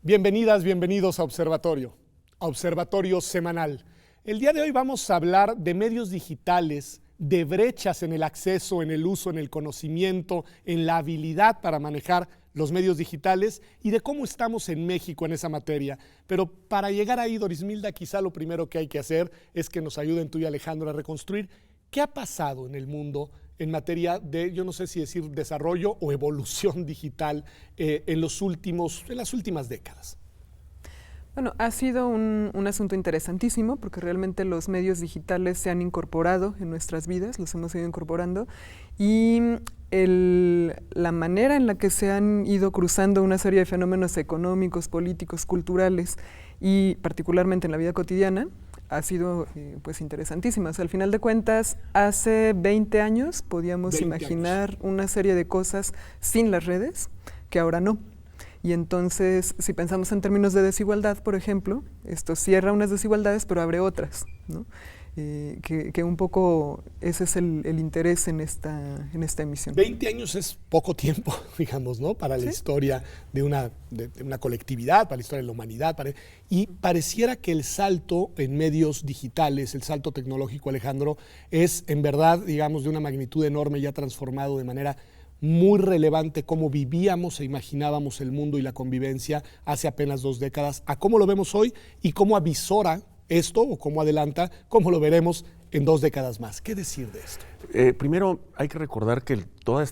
Bienvenidas, bienvenidos a Observatorio Semanal. El día de hoy vamos a hablar de medios digitales, de brechas en el acceso, en el uso, en el conocimiento, en la habilidad para manejar los medios digitales y de cómo estamos en México en esa materia. Pero para llegar ahí, Dorismilda, quizá lo primero que hay que hacer es que nos ayuden tú y Alejandro a reconstruir qué ha pasado en el mundo en materia de, yo no sé si decir desarrollo o evolución digital en las últimas décadas. Bueno, ha sido un asunto interesantísimo porque realmente los medios digitales se han incorporado en nuestras vidas, los hemos ido incorporando y la manera en la que se han ido cruzando una serie de fenómenos económicos, políticos, culturales y particularmente en la vida cotidiana ha sido pues interesantísima. O sea, al final de cuentas, hace 20 años podíamos imaginar una serie de cosas sin las redes que ahora no. Y entonces, si pensamos en términos de desigualdad, por ejemplo, esto cierra unas desigualdades, pero abre otras, ¿no? Que un poco ese es el interés en esta emisión. 20 años es poco tiempo, digamos, ¿no? Para la historia de una colectividad, para la historia de la humanidad. Y pareciera que el salto en medios digitales, el salto tecnológico, Alejandro, es en verdad, digamos, de una magnitud enorme, ya transformado de manera muy relevante cómo vivíamos e imaginábamos el mundo y la convivencia hace apenas 2 décadas, a cómo lo vemos hoy y cómo avisora esto o cómo adelanta, cómo lo veremos en 2 décadas más. ¿Qué decir de esto? Primero hay que recordar que toda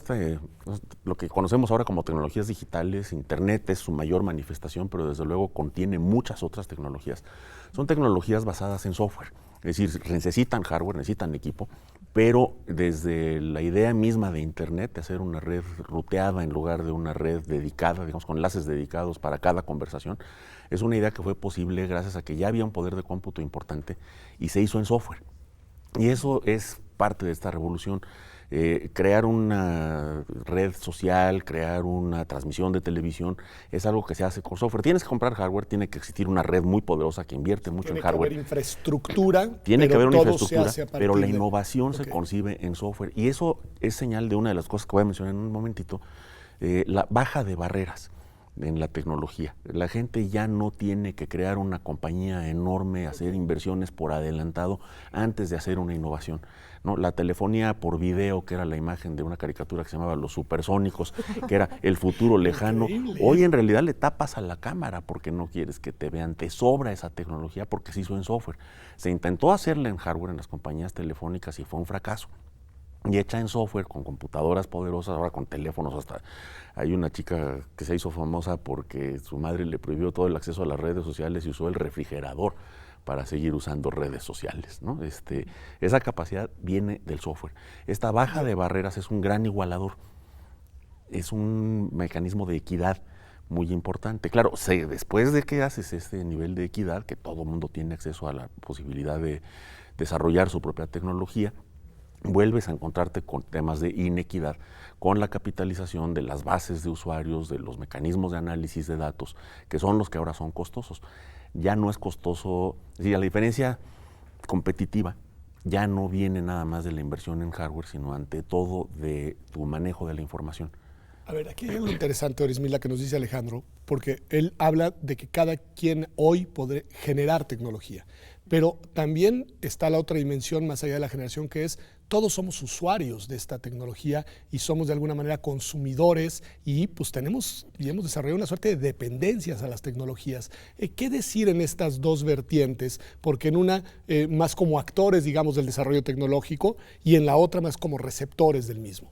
lo que conocemos ahora como tecnologías digitales, Internet es su mayor manifestación, pero desde luego contiene muchas otras tecnologías. Son tecnologías basadas en software, es decir, necesitan hardware, necesitan equipo, pero desde la idea misma de Internet, de hacer una red ruteada en lugar de una red dedicada, digamos, con enlaces dedicados para cada conversación, es una idea que fue posible gracias a que ya había un poder de cómputo importante y se hizo en software. Y eso es parte de esta revolución. Crear una red social, crear una transmisión de televisión, es algo que se hace con software. Tienes que comprar hardware, tiene que existir una red muy poderosa que invierte mucho en hardware. Tiene que haber infraestructura. Tiene que haber una infraestructura, pero la innovación se concibe en software. Y eso es señal de una de las cosas que voy a mencionar en un momentito, la baja de barreras en la tecnología. La gente ya no tiene que crear una compañía enorme, hacer inversiones por adelantado antes de hacer una innovación. ¿No? La telefonía por video, que era la imagen de una caricatura que se llamaba Los Supersónicos, que era el futuro lejano, hoy en realidad le tapas a la cámara porque no quieres que te vean, te sobra esa tecnología porque se hizo en software. Se intentó hacerla en hardware en las compañías telefónicas y fue un fracaso. Y hecha en software, con computadoras poderosas, ahora con teléfonos hasta. Hay una chica que se hizo famosa porque su madre le prohibió todo el acceso a las redes sociales y usó el refrigerador para seguir usando redes sociales, ¿no? Esa capacidad viene del software. Esta baja de barreras es un gran igualador, es un mecanismo de equidad muy importante. Claro, después de que haces este nivel de equidad, que todo el mundo tiene acceso a la posibilidad de desarrollar su propia tecnología, vuelves a encontrarte con temas de inequidad, con la capitalización de las bases de usuarios, de los mecanismos de análisis de datos, que son los que ahora son costosos. Ya no es costoso, es decir, la diferencia competitiva ya no viene nada más de la inversión en hardware, sino ante todo de tu manejo de la información. A ver, aquí hay algo interesante, Dorismilda, que nos dice Alejandro, porque él habla de que cada quien hoy podrá generar tecnología, pero también está la otra dimensión más allá de la generación, que es todos somos usuarios de esta tecnología y somos de alguna manera consumidores y pues tenemos y hemos desarrollado una suerte de dependencias a las tecnologías. ¿Qué decir en estas dos vertientes? Porque en una más como actores, digamos, del desarrollo tecnológico y en la otra más como receptores del mismo.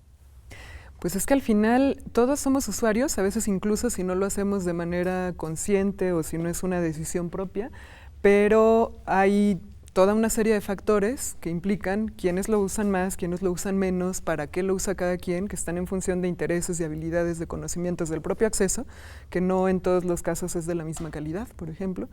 Pues es que al final todos somos usuarios, a veces incluso si no lo hacemos de manera consciente o si no es una decisión propia, pero hay toda una serie de factores que implican quiénes lo usan más, quiénes lo usan menos, para qué lo usa cada quien, que están en función de intereses, de habilidades, de conocimientos del propio acceso, que no en todos los casos es de la misma calidad, por ejemplo,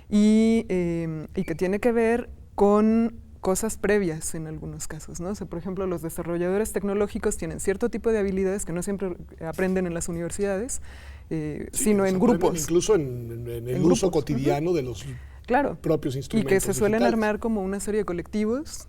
y que tiene que ver con cosas previas en algunos casos, ¿no? O sea, por ejemplo, los desarrolladores tecnológicos tienen cierto tipo de habilidades que no siempre aprenden en las universidades, sino en grupos. Incluso en el uso cotidiano de los propios instrumentos y que se suelen digitales. armar como una serie de colectivos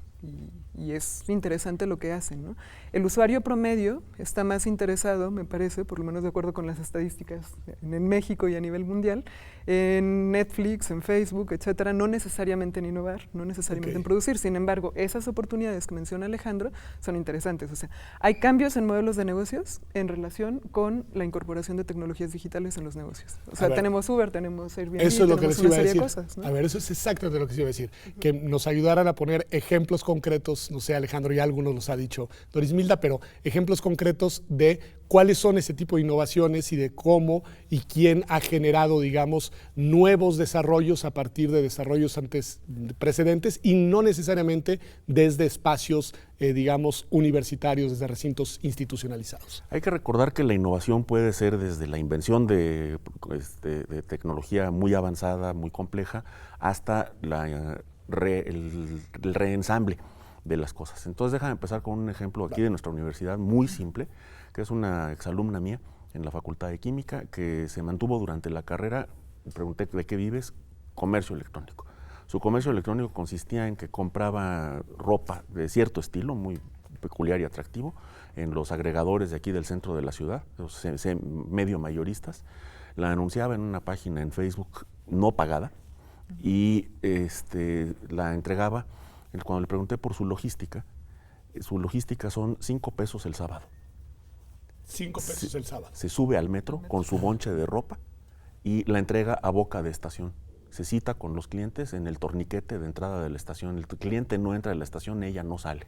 y es interesante lo que hacen, ¿no? El usuario promedio está más interesado, me parece, por lo menos de acuerdo con las estadísticas en México y a nivel mundial, en Netflix, en Facebook, etcétera, no necesariamente en innovar, no necesariamente en producir. Sin embargo, esas oportunidades que menciona Alejandro son interesantes. O sea, hay cambios en modelos de negocios en relación con la incorporación de tecnologías digitales en los negocios. O sea, tenemos Uber, tenemos Airbnb, eso es lo que les iba a decir. Cosas, ¿no? A ver, eso es exactamente lo que les iba a decir. Que nos ayudaran a poner ejemplos concretos, no sé, Alejandro, ya algunos los ha dicho Dorismilda, pero ejemplos concretos de cuáles son ese tipo de innovaciones y de cómo y quién ha generado, digamos, nuevos desarrollos a partir de desarrollos antes precedentes y no necesariamente desde espacios, digamos, universitarios, desde recintos institucionalizados. Hay que recordar que la innovación puede ser desde la invención de tecnología muy avanzada, muy compleja, hasta el reensamble de las cosas. Entonces déjame empezar con un ejemplo aquí de nuestra universidad muy simple, que es una exalumna mía en la Facultad de Química que se mantuvo durante la carrera. Me pregunté ¿de qué vives? Comercio electrónico. Su comercio electrónico consistía en que compraba ropa de cierto estilo, muy peculiar y atractivo, en los agregadores de aquí del centro de la ciudad, los medio mayoristas. La anunciaba en una página en Facebook no pagada y la entregaba. Cuando le pregunté por su logística son 5 pesos el sábado. 5 pesos el sábado. Se sube al metro con su bonche de ropa y la entrega a boca de estación. Se cita con los clientes en el torniquete de entrada de la estación. El cliente no entra a la estación, ella no sale.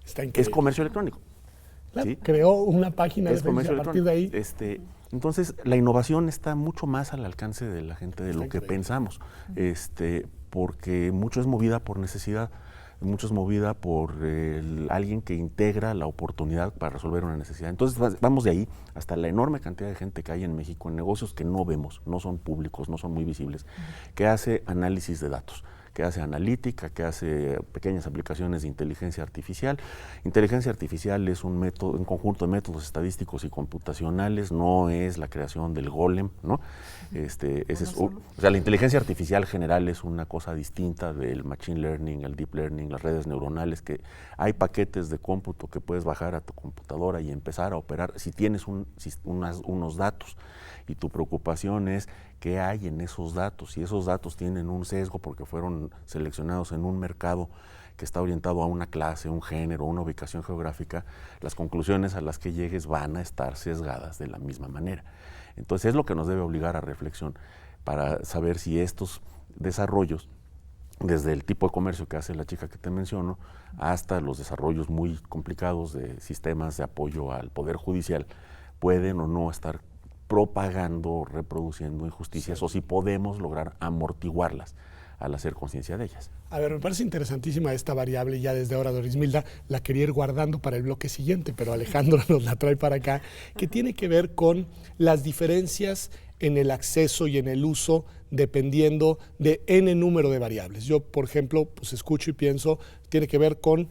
Está increíble. Es comercio electrónico. Claro, ¿sí? Creó una página de comercio a partir de ahí. Entonces, la innovación está mucho más al alcance de la gente de lo que pensamos, porque mucho es movida por necesidad, mucho es movida por alguien que integra la oportunidad para resolver una necesidad. Entonces, vamos de ahí hasta la enorme cantidad de gente que hay en México en negocios que no vemos, no son públicos, no son muy visibles, que hace análisis de datos, que hace analítica, que hace pequeñas aplicaciones de inteligencia artificial. Inteligencia artificial es un conjunto de métodos estadísticos y computacionales, no es la creación del golem, ¿no? La inteligencia artificial general es una cosa distinta del machine learning, el deep learning, las redes neuronales, que hay paquetes de cómputo que puedes bajar a tu computadora y empezar a operar si tienes unos datos. Y tu preocupación es qué hay en esos datos. Si esos datos tienen un sesgo porque fueron seleccionados en un mercado que está orientado a una clase, un género, una ubicación geográfica, las conclusiones a las que llegues van a estar sesgadas de la misma manera. Entonces es lo que nos debe obligar a reflexión para saber si estos desarrollos, desde el tipo de comercio que hace la chica que te menciono, hasta los desarrollos muy complicados de sistemas de apoyo al Poder Judicial, pueden o no estar propagando, reproduciendo injusticias, sí, o si podemos lograr amortiguarlas al hacer conciencia de ellas. A ver, me parece interesantísima esta variable, ya desde ahora Dorismilda la quería ir guardando para el bloque siguiente, pero Alejandro nos la trae para acá, que tiene que ver con las diferencias en el acceso y en el uso dependiendo de N número de variables. Yo, por ejemplo, pues escucho y pienso, tiene que ver con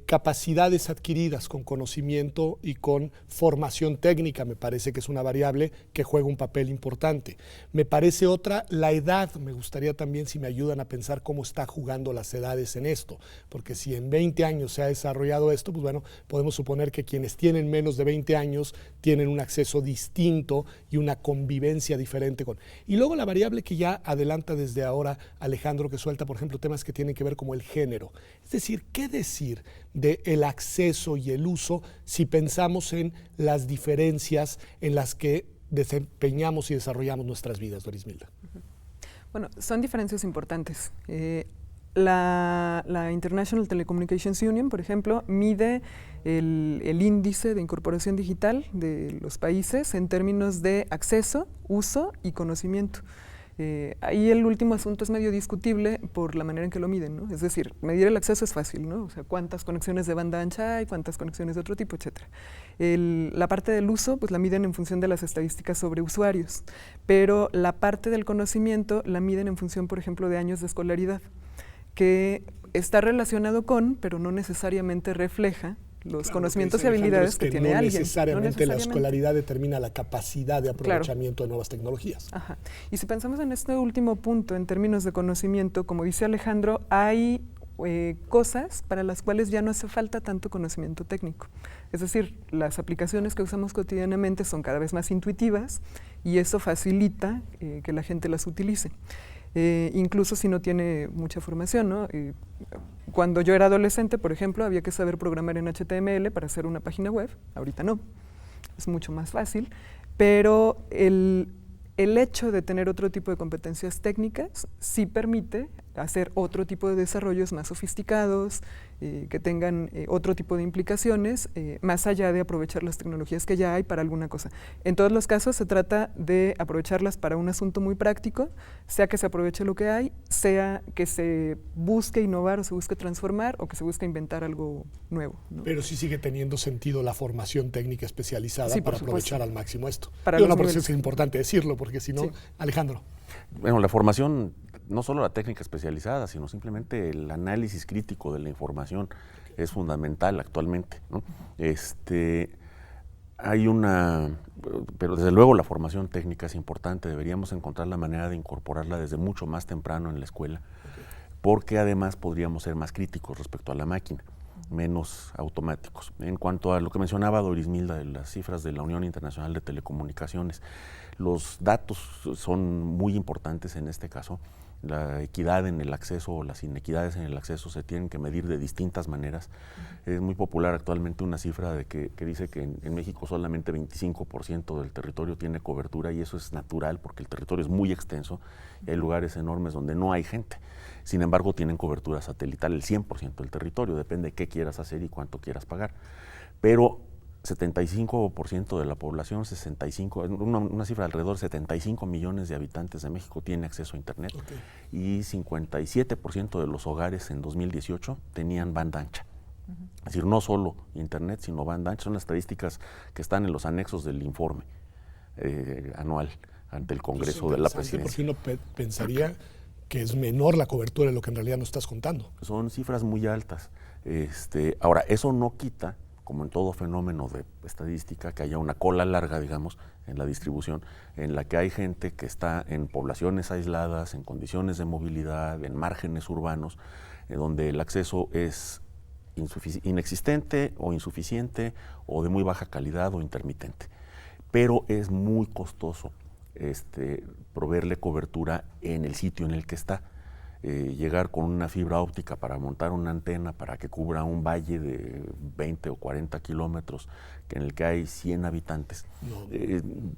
capacidades adquiridas, con conocimiento y con formación técnica. Me parece que es una variable que juega un papel importante. Me parece otra, la edad. Me gustaría también si me ayudan a pensar cómo está jugando las edades en esto, porque si en 20 años se ha desarrollado esto, pues bueno, podemos suponer que quienes tienen menos de 20 años tienen un acceso distinto y una convivencia diferente con. Y luego la variable que ya adelanta desde ahora Alejandro, que suelta, por ejemplo, temas que tienen que ver como el género. Es decir, ¿qué decir del acceso y el uso si pensamos en las diferencias en las que desempeñamos y desarrollamos nuestras vidas, Dorismilda? Bueno, son diferencias importantes. La International Telecommunications Union, por ejemplo, mide el índice de incorporación digital de los países en términos de acceso, uso y conocimiento. Ahí el último asunto es medio discutible por la manera en que lo miden, ¿no? Es decir, medir el acceso es fácil, ¿no? O sea, cuántas conexiones de banda ancha hay, cuántas conexiones de otro tipo, etcétera. La parte del uso, pues la miden en función de las estadísticas sobre usuarios, pero la parte del conocimiento la miden en función, por ejemplo, de años de escolaridad, que está relacionado con, pero no necesariamente refleja los conocimientos y habilidades que tiene alguien. No necesariamente la escolaridad determina la capacidad de aprovechamiento de nuevas tecnologías. Ajá. Y si pensamos en este último punto, en términos de conocimiento, como dice Alejandro, hay cosas para las cuales ya no hace falta tanto conocimiento técnico. Es decir, las aplicaciones que usamos cotidianamente son cada vez más intuitivas y eso facilita que la gente las utilice. Incluso si no tiene mucha formación, ¿no? Cuando yo era adolescente, por ejemplo, había que saber programar en HTML para hacer una página web. Ahorita no, es mucho más fácil, pero el hecho de tener otro tipo de competencias técnicas sí permite hacer otro tipo de desarrollos más sofisticados, que tengan otro tipo de implicaciones, más allá de aprovechar las tecnologías que ya hay para alguna cosa. En todos los casos se trata de aprovecharlas para un asunto muy práctico, sea que se aproveche lo que hay, sea que se busque innovar o se busque transformar o que se busque inventar algo nuevo, ¿no? Pero sí sigue teniendo sentido la formación técnica especializada, sí, para aprovechar al máximo esto. Para no, por eso es importante decirlo, porque si no, sí. Alejandro. Bueno, la formación, no solo la técnica especializada, sino simplemente el análisis crítico de la información es fundamental actualmente, ¿no? Pero desde luego la formación técnica es importante, deberíamos encontrar la manera de incorporarla desde mucho más temprano en la escuela, porque además podríamos ser más críticos respecto a la máquina, menos automáticos. En cuanto a lo que mencionaba Dorismilda de las cifras de la Unión Internacional de Telecomunicaciones, los datos son muy importantes en este caso. La equidad en el acceso o las inequidades en el acceso se tienen que medir de distintas maneras. Es muy popular actualmente una cifra de que dice que en México solamente 25% del territorio tiene cobertura, y eso es natural porque el territorio es muy extenso y hay lugares enormes donde no hay gente. Sin embargo, tienen cobertura satelital el 100% del territorio, depende de qué quieras hacer y cuánto quieras pagar. Pero 75% de la población, una cifra de alrededor de 75 millones de habitantes de México tiene acceso a Internet, y 57% de los hogares en 2018 tenían banda ancha. Es decir, no solo Internet, sino banda ancha. Son las estadísticas que están en los anexos del informe anual ante el Congreso de la Presidencia. Porque uno pensaría que es menor la cobertura de lo que en realidad nos estás contando. Son cifras muy altas. Ahora, eso no quita, como en todo fenómeno de estadística, que haya una cola larga, digamos, en la distribución, en la que hay gente que está en poblaciones aisladas, en condiciones de movilidad, en márgenes urbanos, donde el acceso es inexistente o insuficiente o de muy baja calidad o intermitente. Pero es muy costoso proveerle cobertura en el sitio en el que está. Llegar con una fibra óptica para montar una antena para que cubra un valle de 20 o 40 kilómetros en el que hay 100 habitantes.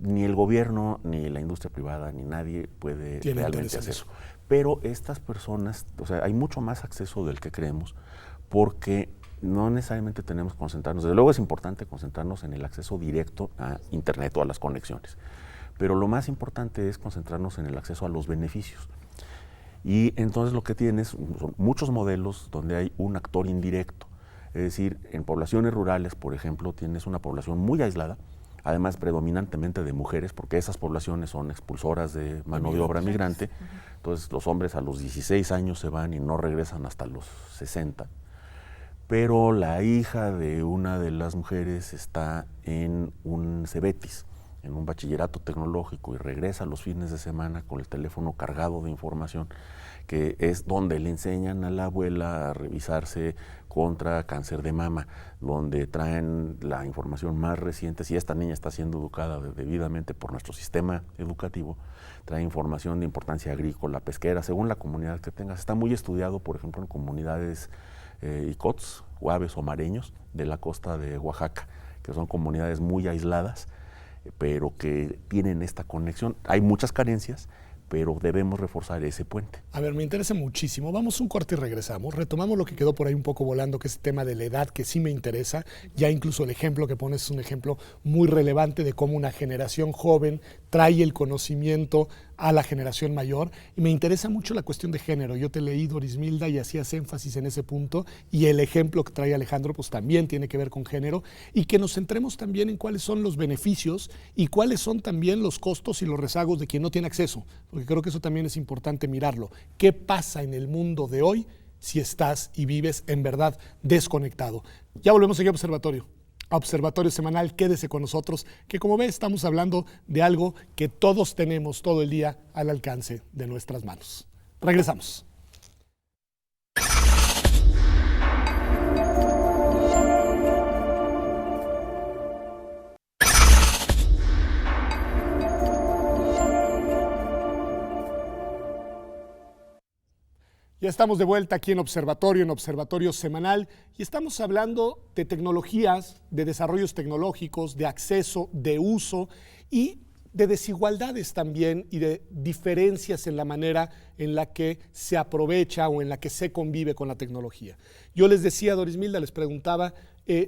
Ni el gobierno, ni la industria privada, ni nadie puede realmente hacer eso. Pero estas personas, o sea, hay mucho más acceso del que creemos, porque no necesariamente tenemos que concentrarnos. Desde luego es importante concentrarnos en el acceso directo a Internet o a las conexiones, pero lo más importante es concentrarnos en el acceso a los beneficios. Y entonces lo que tienes son muchos modelos donde hay un actor indirecto. Es decir, en poblaciones rurales, por ejemplo, tienes una población muy aislada, además predominantemente de mujeres, porque esas poblaciones son expulsoras de mano de obra migrante. Entonces los hombres a los 16 años se van y no regresan hasta los 60. Pero la hija de una de las mujeres está en un CEBETIS, en un bachillerato tecnológico, y regresa los fines de semana con el teléfono cargado de información, que es donde le enseñan a la abuela a revisarse contra cáncer de mama, donde traen la información más reciente. Si esta niña está siendo educada debidamente por nuestro sistema educativo, trae información de importancia agrícola, pesquera, según la comunidad que tengas. Está muy estudiado, por ejemplo, en comunidades icots, huaves o mareños de la costa de Oaxaca, que son comunidades muy aisladas, pero que tienen esta conexión. Hay muchas carencias, pero debemos reforzar ese puente. A ver, me interesa muchísimo. Vamos un corte y regresamos. Retomamos lo que quedó por ahí un poco volando, que es el tema de la edad, que sí me interesa. Ya incluso el ejemplo que pones es un ejemplo muy relevante de cómo una generación joven trae el conocimiento a la generación mayor. Y me interesa mucho la cuestión de género. Yo te leí, Dorismilda, y hacías énfasis en ese punto. Y el ejemplo que trae Alejandro pues también tiene que ver con género. Y que nos centremos también en cuáles son los beneficios y cuáles son también los costos y los rezagos de quien no tiene acceso. Porque creo que eso también es importante mirarlo. ¿Qué pasa en el mundo de hoy si estás y vives en verdad desconectado? Ya volvemos aquí a Observatorio. A Observatorio Semanal, quédese con nosotros, que como ve estamos hablando de algo que todos tenemos todo el día al alcance de nuestras manos. Regresamos. Ya estamos de vuelta aquí en Observatorio Semanal, y estamos hablando de tecnologías, de desarrollos tecnológicos, de acceso, de uso y de desigualdades también, y de diferencias en la manera en la que se aprovecha o en la que se convive con la tecnología. Yo les decía, Dorismilda, les preguntaba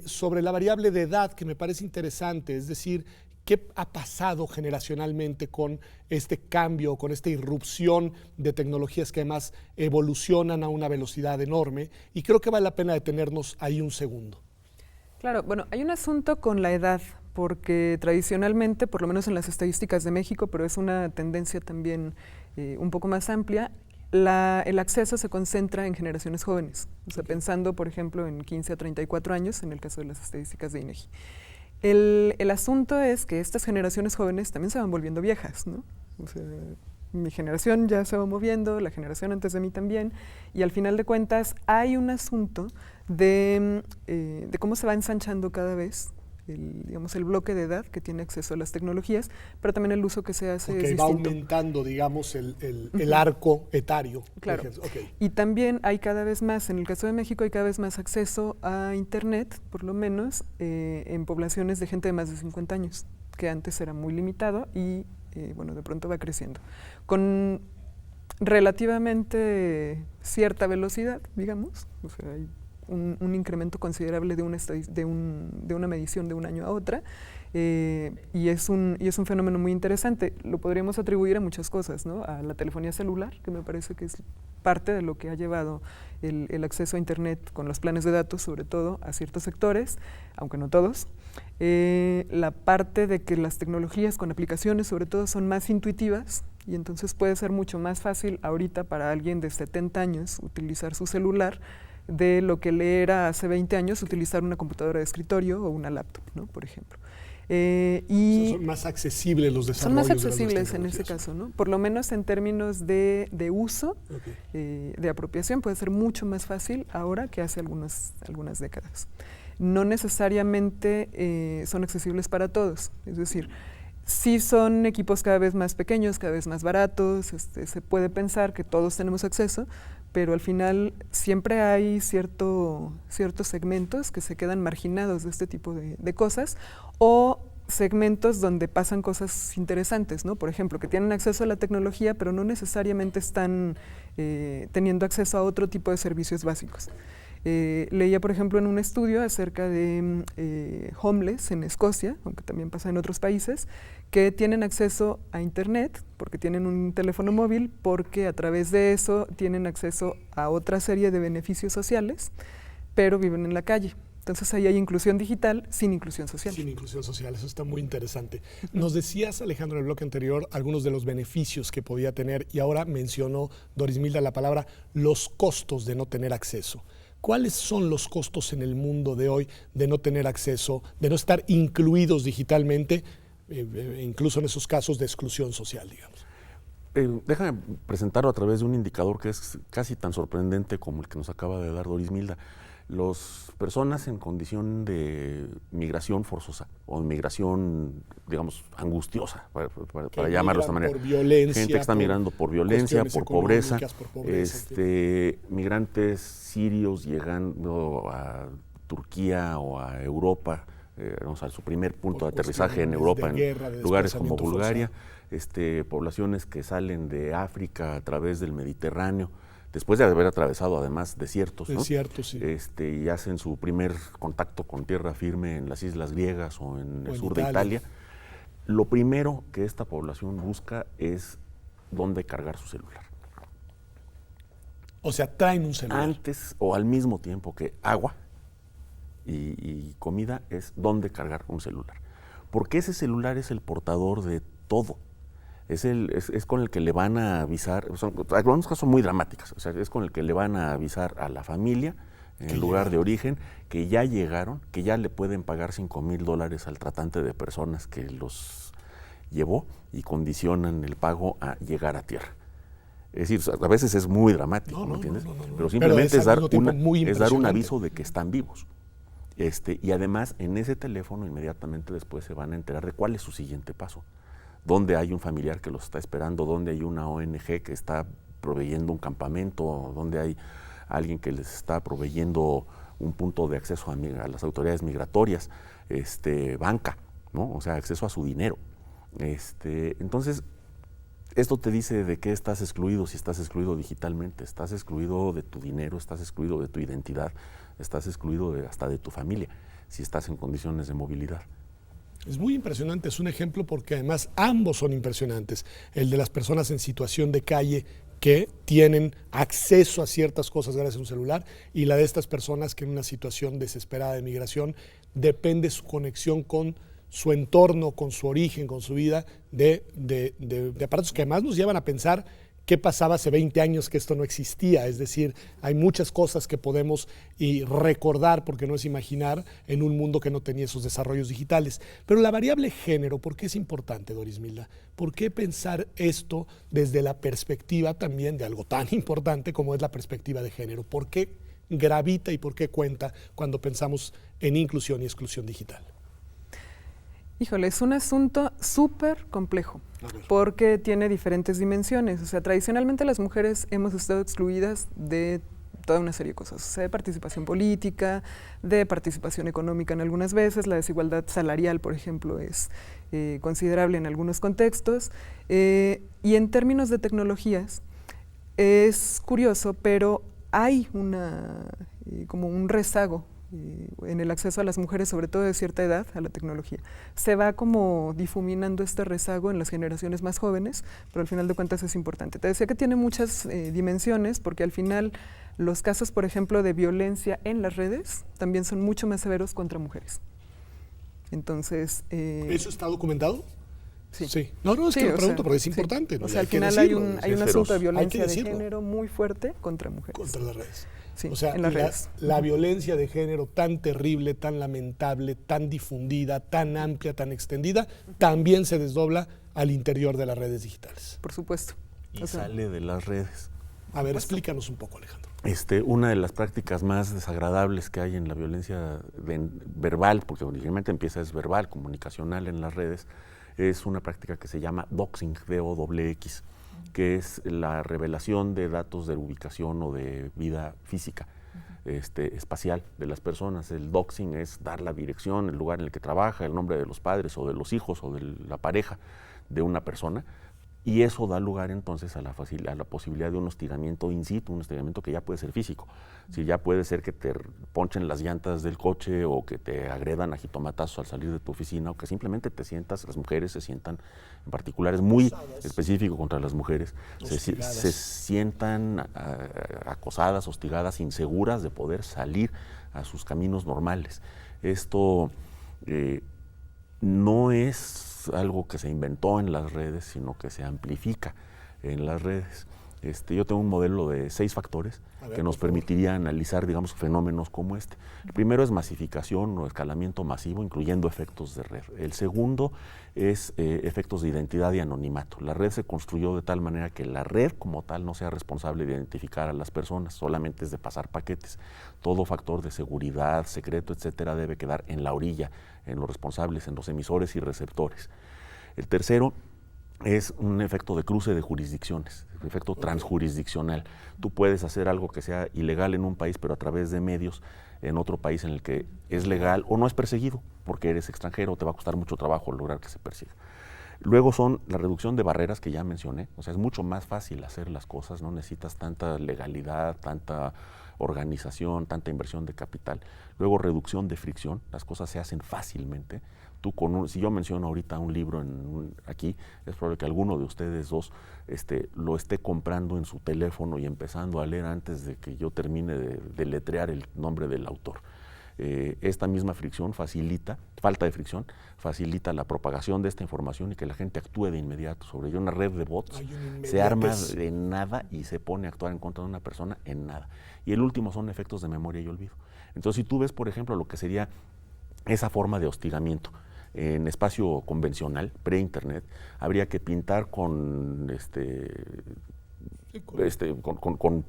sobre la variable de edad, que me parece interesante, es decir, ¿qué ha pasado generacionalmente con este cambio, con esta irrupción de tecnologías que además evolucionan a una velocidad enorme? Y creo que vale la pena detenernos ahí un segundo. Claro, bueno, hay un asunto con la edad, porque tradicionalmente, por lo menos en las estadísticas de México, pero es una tendencia también un poco más amplia, el acceso se concentra en generaciones jóvenes, o sea, pensando, por ejemplo, en 15 a 34 años, en el caso de las estadísticas de INEGI. El asunto es que estas generaciones jóvenes también se van volviendo viejas, ¿no? O sea, mi generación ya se va moviendo, la generación antes de mí también, y al final de cuentas hay un asunto de cómo se va ensanchando cada vez el bloque de edad que tiene acceso a las tecnologías, pero también el uso que se hace es distinto. Va aumentando, digamos, el arco etario. Claro. Y también hay cada vez más, en el caso de México, hay cada vez más acceso a Internet, por lo menos, en poblaciones de gente de más de 50 años, que antes era muy limitado y, bueno, de pronto va creciendo. Con relativamente cierta velocidad, digamos, o sea, hay un incremento considerable de una medición de un año a otra, y es un fenómeno muy interesante. Lo podríamos atribuir a muchas cosas, ¿no? A la telefonía celular, que me parece que es parte de lo que ha llevado el acceso a Internet con los planes de datos, sobre todo, a ciertos sectores, aunque no todos. La parte de que las tecnologías con aplicaciones, sobre todo, son más intuitivas, y entonces puede ser mucho más fácil ahorita para alguien de 70 años utilizar su celular de lo que le era hace 20 años utilizar una computadora de escritorio o una laptop, ¿no? Por ejemplo. Y son más accesibles los desarrollos. Son más accesibles en ese caso, ¿no? Por lo menos en términos de uso, de apropiación, puede ser mucho más fácil ahora que hace algunas décadas. No necesariamente son accesibles para todos, es decir, sí son equipos cada vez más pequeños, cada vez más baratos, se puede pensar que todos tenemos acceso, pero al final siempre hay ciertos segmentos que se quedan marginados de este tipo de cosas, o segmentos donde pasan cosas interesantes, ¿no? Por ejemplo, que tienen acceso a la tecnología, pero no necesariamente están teniendo acceso a otro tipo de servicios básicos. Leía, por ejemplo, en un estudio acerca de homeless en Escocia, aunque también pasa en otros países, que tienen acceso a Internet porque tienen un teléfono móvil, porque a través de eso tienen acceso a otra serie de beneficios sociales, pero viven en la calle. Entonces ahí hay inclusión digital sin inclusión social. Sin inclusión social, eso está muy interesante. Nos decías, Alejandro, en el bloque anterior, algunos de los beneficios que podía tener, y ahora mencionó Dorismilda la palabra los costos de no tener acceso. ¿Cuáles son los costos en el mundo de hoy de no tener acceso, de no estar incluidos digitalmente, incluso en esos casos de exclusión social, digamos? Déjame presentarlo a través de un indicador que es casi tan sorprendente como el que nos acaba de dar Dorismilda. Las personas en condición de migración forzosa o migración, digamos, angustiosa, para llamarlo de esta manera. Por violencia. Gente que está migrando por violencia, por pobreza. Migrantes sirios llegando a Turquía o a Europa, vamos a su primer punto de aterrizaje en Europa, en lugares como Bulgaria. Poblaciones que salen de África a través del Mediterráneo, después de haber atravesado además desiertos, ¿no? Desiertos, sí. Y hacen su primer contacto con tierra firme en las islas griegas o en el sur de Italia. Lo primero que esta población busca es dónde cargar su celular. O sea, traen un celular. Antes o al mismo tiempo que agua y comida es dónde cargar un celular. Porque ese celular es el portador de todo. Es con el que le van a avisar, algunos casos son muy dramáticos, o sea, es con el que le van a avisar a la familia en el lugar de origen que ya llegaron, que ya le pueden pagar $5,000 al tratante de personas que los llevó y condicionan el pago a llegar a tierra. Es decir, a veces es muy dramático, ¿me entiendes? Pero simplemente es dar un aviso de que están vivos. Y además en ese teléfono inmediatamente después se van a enterar de cuál es su siguiente paso. Dónde hay un familiar que los está esperando, dónde hay una ONG que está proveyendo un campamento, donde hay alguien que les está proveyendo un punto de acceso a las autoridades migratorias, banca, ¿no? O sea, acceso a su dinero. Entonces, esto te dice de qué estás excluido. Si estás excluido digitalmente, estás excluido de tu dinero, estás excluido de tu identidad, estás excluido hasta de tu familia, si estás en condiciones de movilidad. Es muy impresionante, es un ejemplo porque además ambos son impresionantes. El de las personas en situación de calle que tienen acceso a ciertas cosas gracias a un celular, y la de estas personas que en una situación desesperada de migración depende su conexión con su entorno, con su origen, con su vida, de aparatos que además nos llevan a pensar qué pasaba hace 20 años que esto no existía. Es decir, hay muchas cosas que podemos recordar, porque no es imaginar, en un mundo que no tenía esos desarrollos digitales. Pero la variable género, ¿por qué es importante, Dorismilda? ¿Por qué pensar esto desde la perspectiva también de algo tan importante como es la perspectiva de género? ¿Por qué gravita y por qué cuenta cuando pensamos en inclusión y exclusión digital? Híjole, es un asunto súper complejo porque tiene diferentes dimensiones. O sea, tradicionalmente las mujeres hemos estado excluidas de toda una serie de cosas, o sea, de participación política, de participación económica en algunas veces. La desigualdad salarial, por ejemplo, es considerable en algunos contextos. Y en términos de tecnologías, es curioso, pero hay como un rezago en el acceso a las mujeres, sobre todo de cierta edad, a la tecnología. Se va como difuminando este rezago en las generaciones más jóvenes, pero al final de cuentas es importante. Te decía que tiene muchas dimensiones, porque al final los casos, por ejemplo, de violencia en las redes también son mucho más severos contra mujeres. Entonces... ¿Eso está documentado? Sí. Sí. No, es que lo pregunto porque es importante. Sí. ¿No? O sea, al final hay un asunto de violencia de género muy fuerte contra mujeres. Contra las redes. Sí, o sea, en las redes. La violencia de género tan terrible, tan lamentable, tan difundida, tan amplia, tan extendida, también se desdobla al interior de las redes digitales. Por supuesto. Y sale de las redes. A ver, explícanos un poco, Alejandro. Una de las prácticas más desagradables que hay en la violencia verbal, porque originalmente es verbal, comunicacional en las redes, es una práctica que se llama doxing, DOXX, que es la revelación de datos de ubicación o de vida física, espacial de las personas. El doxing es dar la dirección, el lugar en el que trabaja, el nombre de los padres o de los hijos o de la pareja de una persona, y eso da lugar entonces a la posibilidad de un hostigamiento in situ, un hostigamiento que ya puede ser físico. Si ya puede ser que te ponchen las llantas del coche, o que te agredan a jitomatazos al salir de tu oficina, o que simplemente las mujeres se sientan, en particular es muy específico contra las mujeres, se sientan acosadas, hostigadas, inseguras de poder salir a sus caminos normales. Esto no es algo que se inventó en las redes, sino que se amplifica en las redes. Yo tengo un modelo de 6 factores que nos permitiría analizar, digamos, fenómenos como este. El primero es masificación o escalamiento masivo, incluyendo efectos de red. El segundo es efectos de identidad y anonimato. La red se construyó de tal manera que la red como tal no sea responsable de identificar a las personas, solamente es de pasar paquetes. Todo factor de seguridad, secreto, etcétera, debe quedar en la orilla, en los responsables, en los emisores y receptores. El tercero es un efecto de cruce de jurisdicciones, un efecto transjurisdiccional. Tú puedes hacer algo que sea ilegal en un país, pero a través de medios en otro país en el que es legal o no es perseguido, porque eres extranjero, te va a costar mucho trabajo lograr que se persiga. Luego son la reducción de barreras que ya mencioné, o sea, es mucho más fácil hacer las cosas, no necesitas tanta legalidad, tanta organización, tanta inversión de capital. Luego reducción de fricción, las cosas se hacen fácilmente. Tú si yo menciono ahorita un libro aquí, es probable que alguno de ustedes dos lo esté comprando en su teléfono y empezando a leer antes de que yo termine de deletrear el nombre del autor. Esta misma falta de fricción, facilita la propagación de esta información y que la gente actúe de inmediato sobre ella. Una red de bots se arma de nada y se pone a actuar en contra de una persona en nada. Y el último son efectos de memoria y olvido. Entonces, si tú ves, por ejemplo, lo que sería esa forma de hostigamiento en espacio convencional, pre-internet, habría que pintar con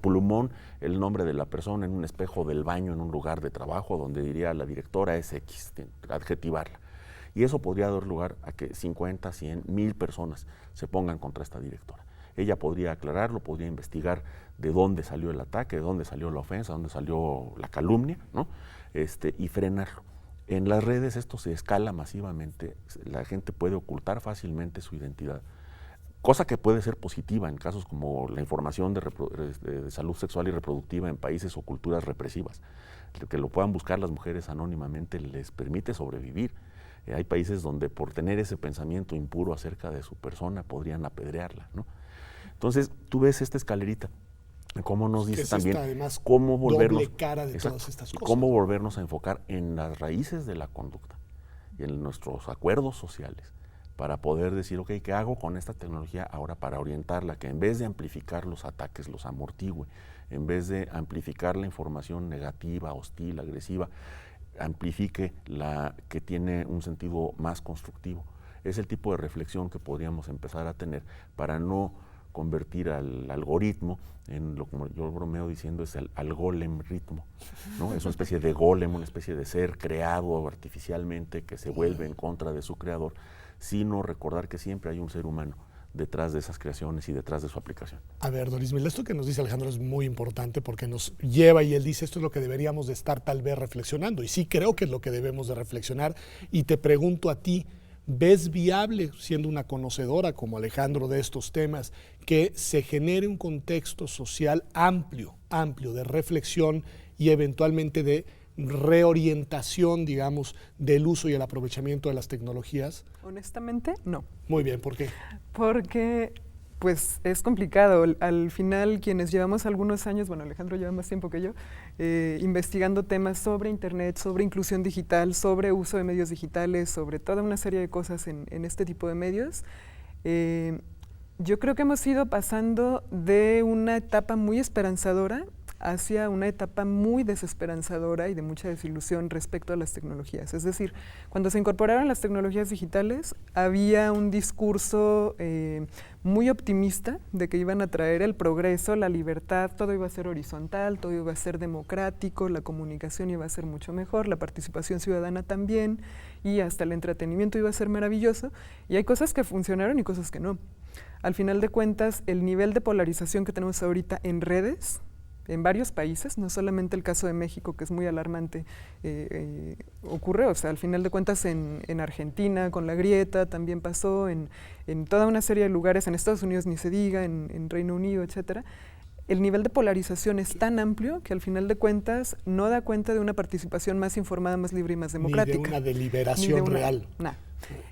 plumón el nombre de la persona en un espejo del baño en un lugar de trabajo donde diría la directora es X, adjetivarla. Y eso podría dar lugar a que 50, 100, 1000 personas se pongan contra esta directora. Ella podría aclararlo, podría investigar de dónde salió el ataque, de dónde salió la ofensa, de dónde salió la calumnia, ¿no? Y frenarlo. En las redes esto se escala masivamente, la gente puede ocultar fácilmente su identidad, cosa que puede ser positiva en casos como la información de salud sexual y reproductiva en países o culturas represivas. Que lo puedan buscar las mujeres anónimamente les permite sobrevivir. Hay países donde por tener ese pensamiento impuro acerca de su persona podrían apedrearla, ¿no? Entonces, tú ves esta escalerita, cómo nos dice también cómo volvernos, doble cara de todas estas cosas. Cómo volvernos a enfocar en las raíces de la conducta y en nuestros acuerdos sociales para poder decir, ok, ¿qué hago con esta tecnología ahora para orientarla? Que en vez de amplificar los ataques, los amortigüe, en vez de amplificar la información negativa, hostil, agresiva, amplifique la que tiene un sentido más constructivo. Es el tipo de reflexión que podríamos empezar a tener para no convertir al algoritmo en lo como yo bromeo diciendo es al golem ritmo, ¿no? Es una especie de golem, una especie de ser creado artificialmente que se vuelve en contra de su creador, sino recordar que siempre hay un ser humano detrás de esas creaciones y detrás de su aplicación. A ver, Dorismil, esto que nos dice Alejandro es muy importante porque nos lleva, y él dice, esto es lo que deberíamos de estar tal vez reflexionando, y sí creo que es lo que debemos de reflexionar, y te pregunto a ti, ¿ves viable, siendo una conocedora como Alejandro de estos temas, que se genere un contexto social amplio de reflexión y eventualmente de reorientación, digamos, del uso y el aprovechamiento de las tecnologías? Honestamente, no. Muy bien, ¿por qué? Porque pues es complicado. Al final, quienes llevamos algunos años, bueno, Alejandro lleva más tiempo que yo, investigando temas sobre Internet, sobre inclusión digital, sobre uso de medios digitales, sobre toda una serie de cosas en este tipo de medios, yo creo que hemos ido pasando de una etapa muy esperanzadora hacia una etapa muy desesperanzadora y de mucha desilusión respecto a las tecnologías. Es decir, cuando se incorporaron las tecnologías digitales, había un discurso muy optimista de que iban a traer el progreso, la libertad, todo iba a ser horizontal, todo iba a ser democrático, la comunicación iba a ser mucho mejor, la participación ciudadana también, y hasta el entretenimiento iba a ser maravilloso, y hay cosas que funcionaron y cosas que no. Al final de cuentas, el nivel de polarización que tenemos ahorita en redes, en varios países, no solamente el caso de México, que es muy alarmante, ocurre, o sea, al final de cuentas en Argentina, con la grieta, también pasó, en toda una serie de lugares, en Estados Unidos ni se diga, en Reino Unido, etcétera. El nivel de polarización es tan amplio que al final de cuentas no da cuenta de una participación más informada, más libre y más democrática. Ni de una deliberación real. No.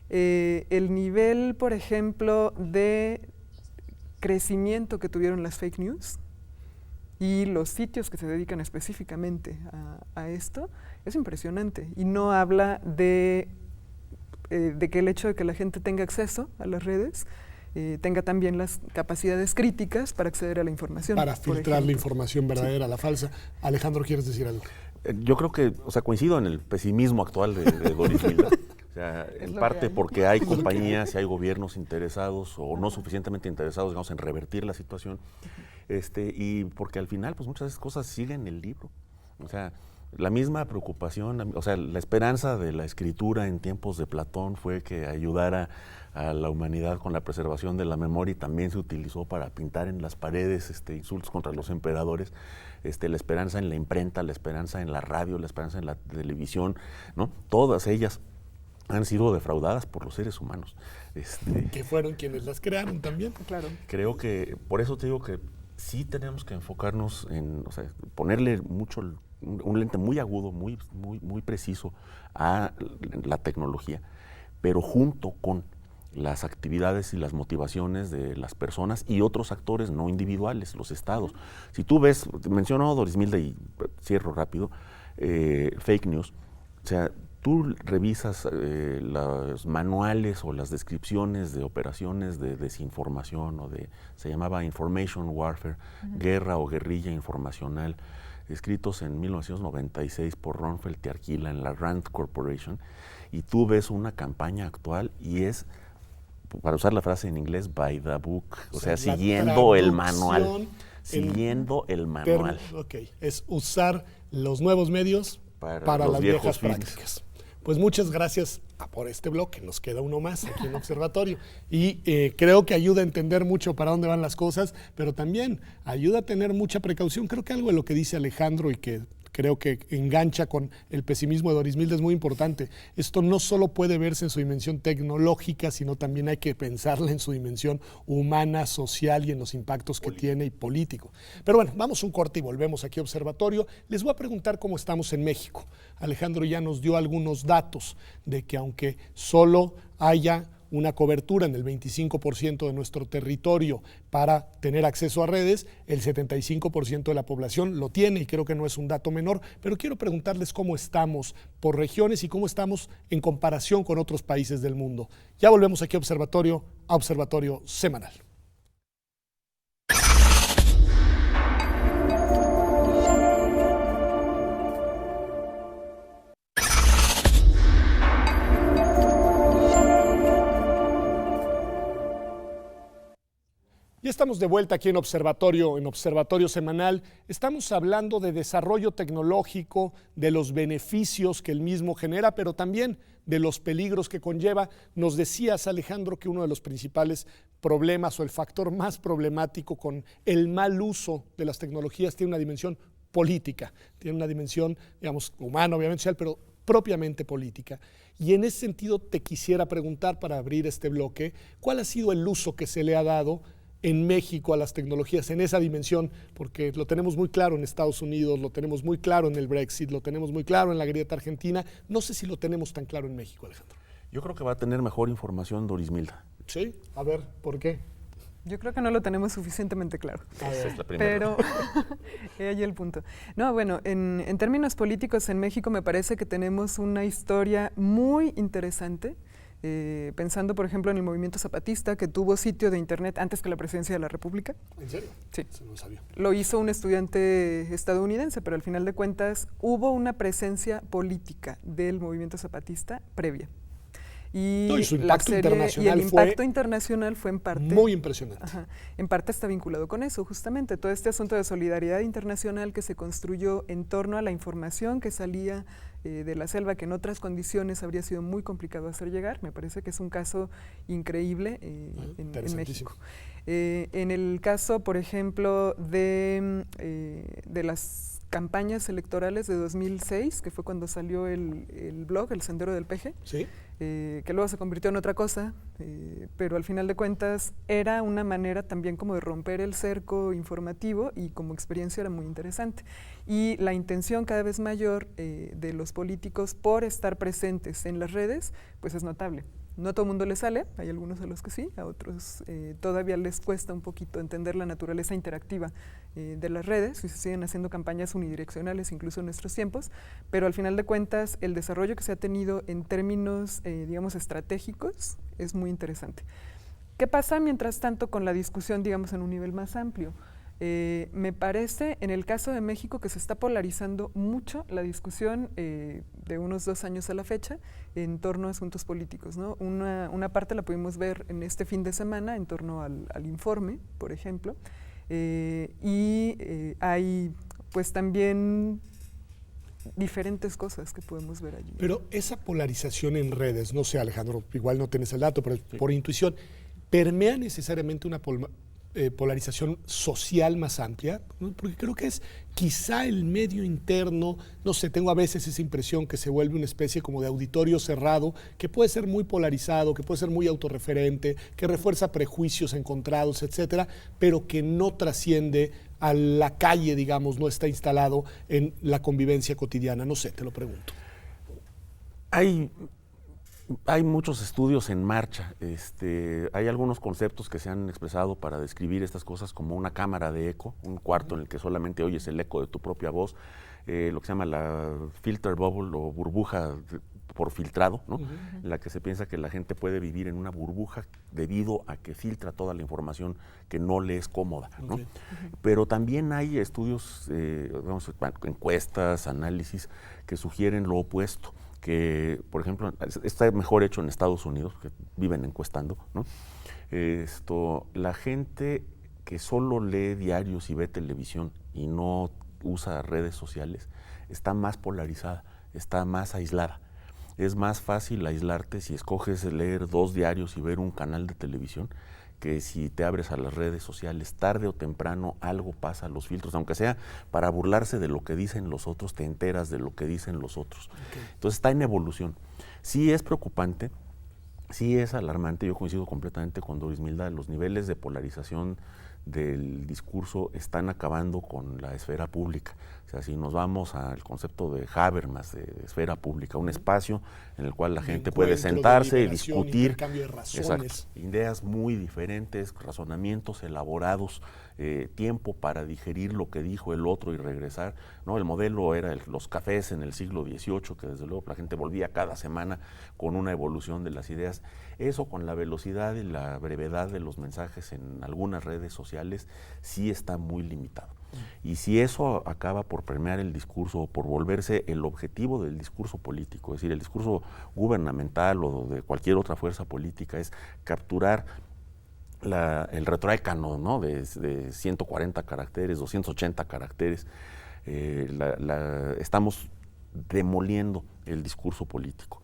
El nivel, por ejemplo, de crecimiento que tuvieron las fake news y los sitios que se dedican específicamente a esto es impresionante, y no habla de que el hecho de que la gente tenga acceso a las redes tenga también las capacidades críticas para acceder a la información. Para filtrar la información verdadera, sí, la falsa. Alejandro, ¿quieres decir algo? Yo creo que, o sea, coincido en el pesimismo actual de Dorismil. O sea, en parte porque hay compañías y hay gobiernos interesados o no suficientemente interesados, digamos, en revertir la situación. Y porque al final, pues muchas de esas cosas siguen el libro. O sea, la misma preocupación, o sea, la esperanza de la escritura en tiempos de Platón fue que ayudara a la humanidad con la preservación de la memoria, y también se utilizó para pintar en las paredes insultos contra los emperadores. La esperanza en la imprenta, la esperanza en la radio, la esperanza en la televisión, ¿no? Todas ellas han sido defraudadas por los seres humanos. Que fueron quienes las crearon también. Claro. Creo que, por eso te digo que sí tenemos que enfocarnos en, o sea, ponerle mucho, un lente muy agudo, muy preciso a la tecnología, pero junto con las actividades y las motivaciones de las personas y otros actores no individuales, los estados. Si tú ves, mencionó Dorismilda y cierro rápido, fake news, o sea, tú revisas los manuales o las descripciones de operaciones de desinformación se llamaba information warfare, guerra o guerrilla informacional, escritos en 1996 por Ron Feltiarquila en la Rand Corporation, y tú ves una campaña actual y es, para usar la frase en inglés, by the book, o sea, siguiendo el manual. Siguiendo el manual. Ok, es usar los nuevos medios para las viejas prácticas. pues muchas gracias por este bloque. Nos queda uno más aquí en Observatorio. Y creo que ayuda a entender mucho para dónde van las cosas, pero también ayuda a tener mucha precaución. Creo que algo de lo que dice Alejandro y que creo que engancha con el pesimismo de Dorismilde es muy importante. Esto no solo puede verse en su dimensión tecnológica, sino también hay que pensarla en su dimensión humana, social y en los impactos que tiene y político. Pero bueno, vamos a un corte y volvemos aquí a Observatorio. Les voy a preguntar cómo estamos en México. Alejandro ya nos dio algunos datos de que aunque solo haya una cobertura en el 25% de nuestro territorio para tener acceso a redes, el 75% de la población lo tiene y creo que no es un dato menor, pero quiero preguntarles cómo estamos por regiones y cómo estamos en comparación con otros países del mundo. Ya volvemos aquí a Observatorio Semanal. Ya estamos de vuelta aquí en Observatorio Semanal. Estamos hablando de desarrollo tecnológico, de los beneficios que el mismo genera, pero también de los peligros que conlleva. Nos decías, Alejandro, que uno de los principales problemas o el factor más problemático con el mal uso de las tecnologías tiene una dimensión política, tiene una dimensión, digamos, humana, obviamente social, pero propiamente política. Y en ese sentido te quisiera preguntar, para abrir este bloque, ¿cuál ha sido el uso que se le ha dado en México a las tecnologías en esa dimensión? Porque lo tenemos muy claro en Estados Unidos, lo tenemos muy claro en el Brexit, lo tenemos muy claro en la grieta argentina. No sé si lo tenemos tan claro en México, Alejandro. Yo creo que va a tener mejor información Dorismilda. Sí, a ver, ¿por qué? Yo creo que no lo tenemos suficientemente claro. Esa es la primera. Pero ahí el punto. No, bueno, en términos políticos en México me parece que tenemos una historia muy interesante. Pensando, por ejemplo, en el movimiento zapatista, que tuvo sitio de internet antes que la presidencia de la República. ¿En serio? Sí. Eso no sabía. Lo hizo un estudiante estadounidense, pero al final de cuentas hubo una presencia política del movimiento zapatista previa. Y su impacto internacional el impacto internacional fue en parte muy impresionante. En parte está vinculado con eso, justamente todo este asunto de solidaridad internacional que se construyó en torno a la información que salía de la selva, que en otras condiciones habría sido muy complicado hacer llegar. Me parece que es un caso increíble en México. En el caso, por ejemplo, de las campañas electorales de 2006, que fue cuando salió el blog, El Sendero del Peje, ¿sí? Que luego se convirtió en otra cosa, pero al final de cuentas era una manera también como de romper el cerco informativo y como experiencia era muy interesante. Y la intención cada vez mayor de los políticos por estar presentes en las redes, pues es notable. No a todo el mundo le sale, hay algunos a los que sí, a otros todavía les cuesta un poquito entender la naturaleza interactiva de las redes y se siguen haciendo campañas unidireccionales incluso en nuestros tiempos, pero al final de cuentas el desarrollo que se ha tenido en términos, digamos, estratégicos es muy interesante. ¿Qué pasa mientras tanto con la discusión, digamos, en un nivel más amplio? Me parece, en el caso de México, que se está polarizando mucho la discusión de unos 2 años a la fecha en torno a asuntos políticos, ¿no? Una parte la pudimos ver en este fin de semana en torno al informe, por ejemplo, hay pues también diferentes cosas que podemos ver allí. Pero esa polarización en redes, no sé, Alejandro, igual no tienes el dato, pero sí, por intuición, ¿permea necesariamente una polarización social más amplia? ¿No? Porque creo que es quizá el medio interno, no sé, tengo a veces esa impresión que se vuelve una especie como de auditorio cerrado, que puede ser muy polarizado, que puede ser muy autorreferente, que refuerza prejuicios encontrados, etcétera, pero que no trasciende a la calle, digamos, no está instalado en la convivencia cotidiana. No sé, te lo pregunto. Hay muchos estudios en marcha. Hay algunos conceptos que se han expresado para describir estas cosas como una cámara de eco, un cuarto en el que solamente oyes el eco de tu propia voz, lo que se llama la filter bubble o burbuja por filtrado, ¿no? En la que se piensa que la gente puede vivir en una burbuja debido a que filtra toda la información que no le es cómoda, ¿no? Pero también hay estudios, encuestas, análisis que sugieren lo opuesto, que, por ejemplo, está mejor hecho en Estados Unidos, que viven encuestando, ¿no? La gente que solo lee diarios y ve televisión y no usa redes sociales está más polarizada, está más aislada. es más fácil aislarte si escoges leer 2 diarios y ver un canal de televisión, que si te abres a las redes sociales, tarde o temprano algo pasa a los filtros, aunque sea para burlarse de lo que dicen los otros, te enteras de lo que dicen los otros. Okay. Entonces está en evolución. Sí es preocupante, sí es alarmante, yo coincido completamente con Doris Milda, los niveles de polarización del discurso están acabando con la esfera pública. O sea, si nos vamos al concepto de Habermas, de esfera pública, un espacio en el cual la gente puede sentarse y discutir ideas muy diferentes, razonamientos elaborados, tiempo para digerir lo que dijo el otro y regresar, ¿no? El modelo era los cafés en el siglo XVIII, que desde luego la gente volvía cada semana con una evolución de las ideas. Eso, con la velocidad y la brevedad de los mensajes en algunas redes sociales, sí está muy limitado. Y si eso acaba por permear el discurso o por volverse el objetivo del discurso político, es decir, el discurso gubernamental o de cualquier otra fuerza política, es capturar el retroécano, ¿no? de 140 caracteres, 280 caracteres, estamos demoliendo el discurso político.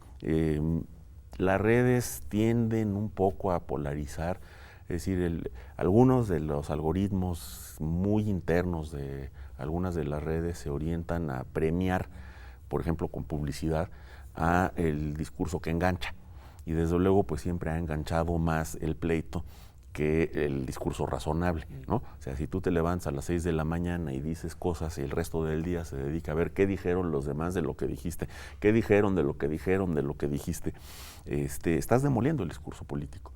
Las redes tienden un poco a polarizar, es decir, algunos de los algoritmos muy internos de algunas de las redes se orientan a premiar, por ejemplo, con publicidad, a el discurso que engancha. Y desde luego, pues siempre ha enganchado más el pleito que el discurso razonable, ¿no? O sea, si tú te levantas a las 6 de la mañana y dices cosas y el resto del día se dedica a ver qué dijeron los demás de lo que dijiste, qué dijeron de lo que dijeron de lo que dijiste, estás demoliendo el discurso político.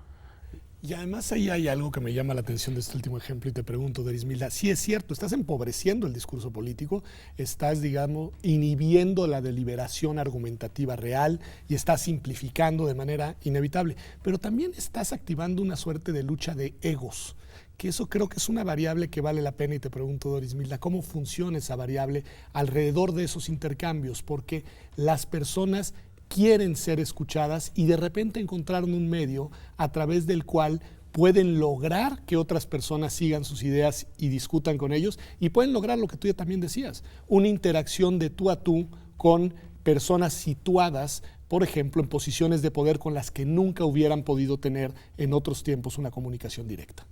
Y además ahí hay algo que me llama la atención de este último ejemplo y te pregunto, Doris Milda, sí es cierto, estás empobreciendo el discurso político, estás, digamos, inhibiendo la deliberación argumentativa real y estás simplificando de manera inevitable, pero también estás activando una suerte de lucha de egos, que eso creo que es una variable que vale la pena y te pregunto, Doris Milda, ¿cómo funciona esa variable alrededor de esos intercambios? Porque las personas quieren ser escuchadas y de repente encontraron un medio a través del cual pueden lograr que otras personas sigan sus ideas y discutan con ellos y pueden lograr lo que tú ya también decías, una interacción de tú a tú con personas situadas, por ejemplo, en posiciones de poder con las que nunca hubieran podido tener en otros tiempos una comunicación directa.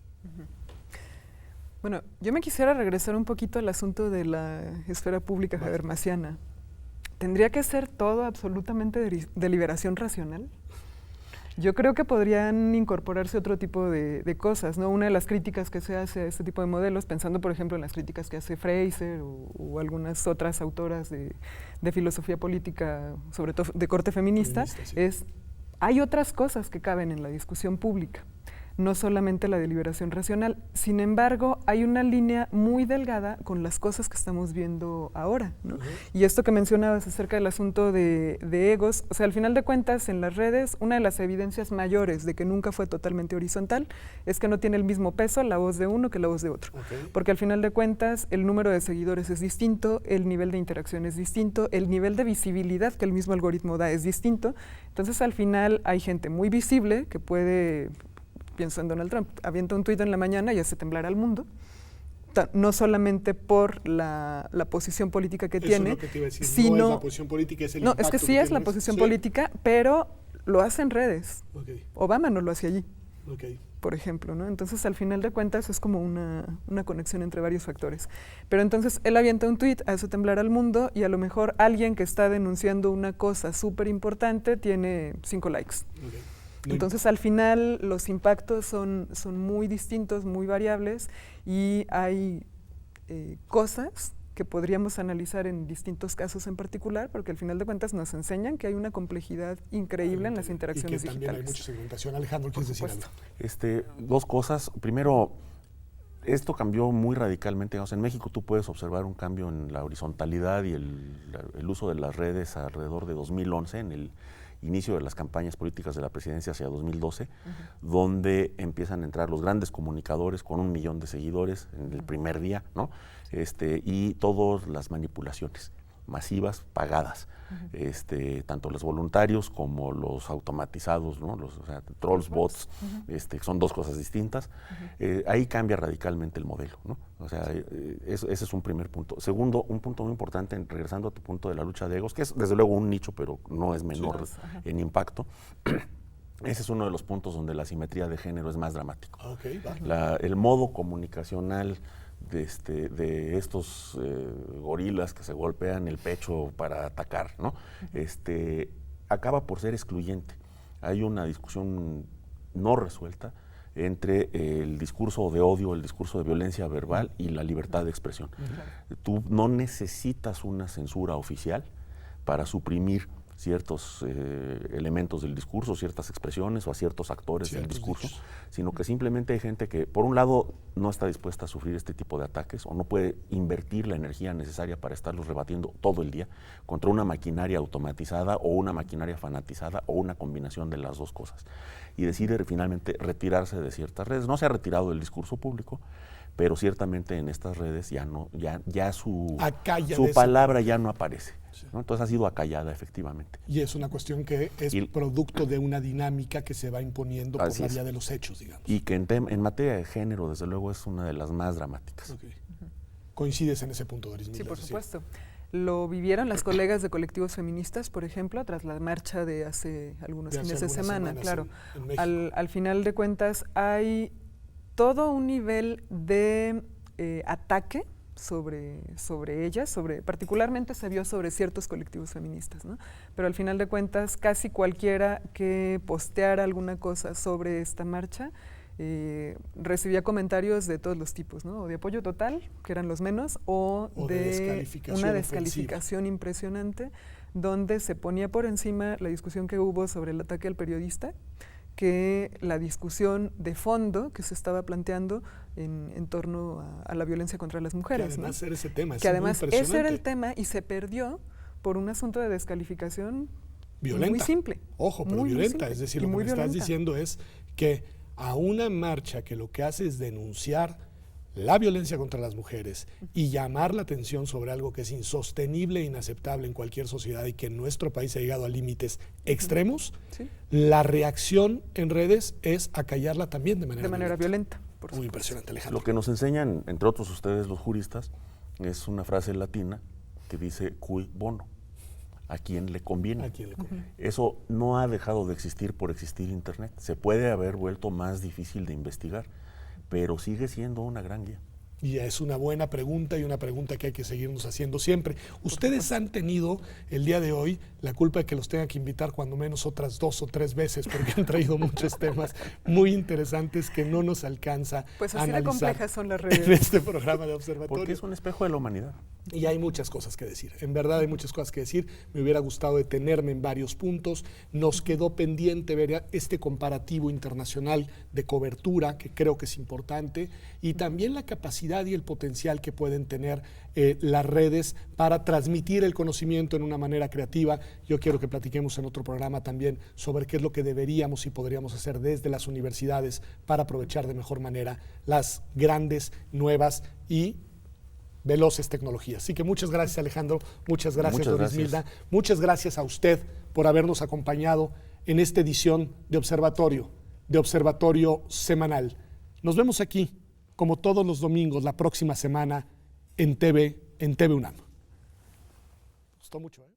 Bueno, yo me quisiera regresar un poquito al asunto de la esfera pública habermasiana. ¿Tendría que ser todo absolutamente deliberación racional? Yo creo que podrían incorporarse otro tipo de cosas, ¿no? Una de las críticas que se hace a este tipo de modelos, pensando por ejemplo en las críticas que hace Fraser o algunas otras autoras de filosofía política, sobre todo de corte feminista, sí. Hay otras cosas que caben en la discusión pública, no solamente la deliberación racional. Sin embargo, hay una línea muy delgada con las cosas que estamos viendo ahora, ¿no? Y esto que mencionabas acerca del asunto de egos, o sea, al final de cuentas, en las redes, una de las evidencias mayores de que nunca fue totalmente horizontal es que no tiene el mismo peso la voz de uno que la voz de otro. Porque al final de cuentas, el número de seguidores es distinto, el nivel de interacción es distinto, el nivel de visibilidad que el mismo algoritmo da es distinto. Entonces, al final, hay gente muy visible que puede... Pienso en Donald Trump, avienta un tuit en la mañana y hace temblar al mundo, no solamente por la posición política que tiene, es lo que te iba a decir, sino... No es la posición política, es el impacto es que sí es la posición política, pero lo hace en redes. Obama no lo hace allí, por ejemplo, ¿no? Entonces, al final de cuentas, es como una conexión entre varios factores. Pero entonces, él avienta un tuit, hace temblar al mundo, y a lo mejor alguien que está denunciando una cosa súper importante tiene 5 likes. Entonces, al final, los impactos son muy distintos, muy variables, y hay cosas que podríamos analizar en distintos casos en particular, porque al final de cuentas nos enseñan que hay una complejidad increíble en las interacciones digitales. Y que también hay mucha segmentación. Alejandro, ¿quieres decir algo? 2 cosas. Primero, esto cambió muy radicalmente. En México tú puedes observar un cambio en la horizontalidad y el uso de las redes alrededor de 2011, en el inicio de las campañas políticas de la presidencia hacia 2012, donde empiezan a entrar los grandes comunicadores con 1 millón de seguidores en el primer día, ¿no? Y todas las manipulaciones. masivas, pagadas. Tanto los voluntarios como los automatizados, ¿no? Trolls, bots, son dos cosas distintas. Ahí cambia radicalmente el modelo, ¿no? O sea, ese es un primer punto. Segundo, un punto muy importante, regresando a tu punto de la lucha de egos, que es desde luego un nicho, pero no es menor en impacto. Ese es uno de los puntos donde la asimetría de género es más dramático. El modo comunicacional de estos gorilas que se golpean el pecho para atacar, ¿no? Acaba por ser excluyente. Hay una discusión no resuelta entre el discurso de odio, el discurso de violencia verbal y la libertad de expresión. Tú no necesitas una censura oficial para suprimir ciertos elementos del discurso, ciertas expresiones o a ciertos actores del discurso, sino que simplemente hay gente que, por un lado, no está dispuesta a sufrir este tipo de ataques o no puede invertir la energía necesaria para estarlos rebatiendo todo el día contra una maquinaria automatizada o una maquinaria fanatizada o una combinación de las dos cosas. Y decide finalmente retirarse de ciertas redes. No se ha retirado del discurso público, pero ciertamente en estas redes ya su palabra ya no aparece. ¿no? Entonces ha sido acallada, efectivamente. Y es una cuestión que es producto de una dinámica que se va imponiendo por la vía de los hechos, digamos. Y que en materia de género, desde luego, es una de las más dramáticas. ¿Coincides en ese punto, Doris? Sí, por supuesto. Lo vivieron las colegas de colectivos feministas, por ejemplo, tras la marcha de hace algunos fines de semana, claro. Al final de cuentas, hay todo un nivel de ataque sobre ellas, particularmente se vio sobre ciertos colectivos feministas, ¿no? Pero al final de cuentas, casi cualquiera que posteara alguna cosa sobre esta marcha recibía comentarios de todos los tipos, ¿no? O de apoyo total, que eran los menos, o de una descalificación impresionante, donde se ponía por encima la discusión que hubo sobre el ataque al periodista, que la discusión de fondo que se estaba planteando en torno a la violencia contra las mujeres. Que además era ese tema, que además ese era el tema y se perdió por un asunto de descalificación violenta. Muy simple. Ojo, pero violenta. Es decir, lo que me estás diciendo es que a una marcha que lo que hace es denunciar la violencia contra las mujeres y llamar la atención sobre algo que es insostenible e inaceptable en cualquier sociedad y que en nuestro país ha llegado a límites extremos, la reacción en redes es acallarla también de manera violenta. Muy impresionante, Alejandro. Lo que nos enseñan, entre otros ustedes los juristas, es una frase latina que dice cui bono, a quien le conviene. ¿A quién le conviene? Eso no ha dejado de existir por existir Internet. Se puede haber vuelto más difícil de investigar, pero sigue siendo una gran guía. Y es una buena pregunta y una pregunta que hay que seguirnos haciendo siempre. Ustedes han tenido el día de hoy la culpa de que los tenga que invitar cuando menos otras 2 o 3 veces porque han traído muchos temas muy interesantes que no nos alcanza a analizar. Pues así de complejas son las redes. En este programa de Observatorio. Porque es un espejo de la humanidad. Y hay muchas cosas que decir. En verdad hay muchas cosas que decir. Me hubiera gustado detenerme en varios puntos. Nos quedó pendiente ver este comparativo internacional de cobertura, que creo que es importante, y también la capacidad y el potencial que pueden tener las redes para transmitir el conocimiento en una manera creativa. Yo quiero que platiquemos en otro programa también sobre qué es lo que deberíamos y podríamos hacer desde las universidades para aprovechar de mejor manera las grandes, nuevas y veloces tecnologías. Así que muchas gracias, Alejandro, muchas gracias, Dorismilda, muchas gracias a usted por habernos acompañado en esta edición de Observatorio Semanal. Nos vemos aquí, como todos los domingos, la próxima semana en TV UNAM. Me gustó mucho, ¿eh?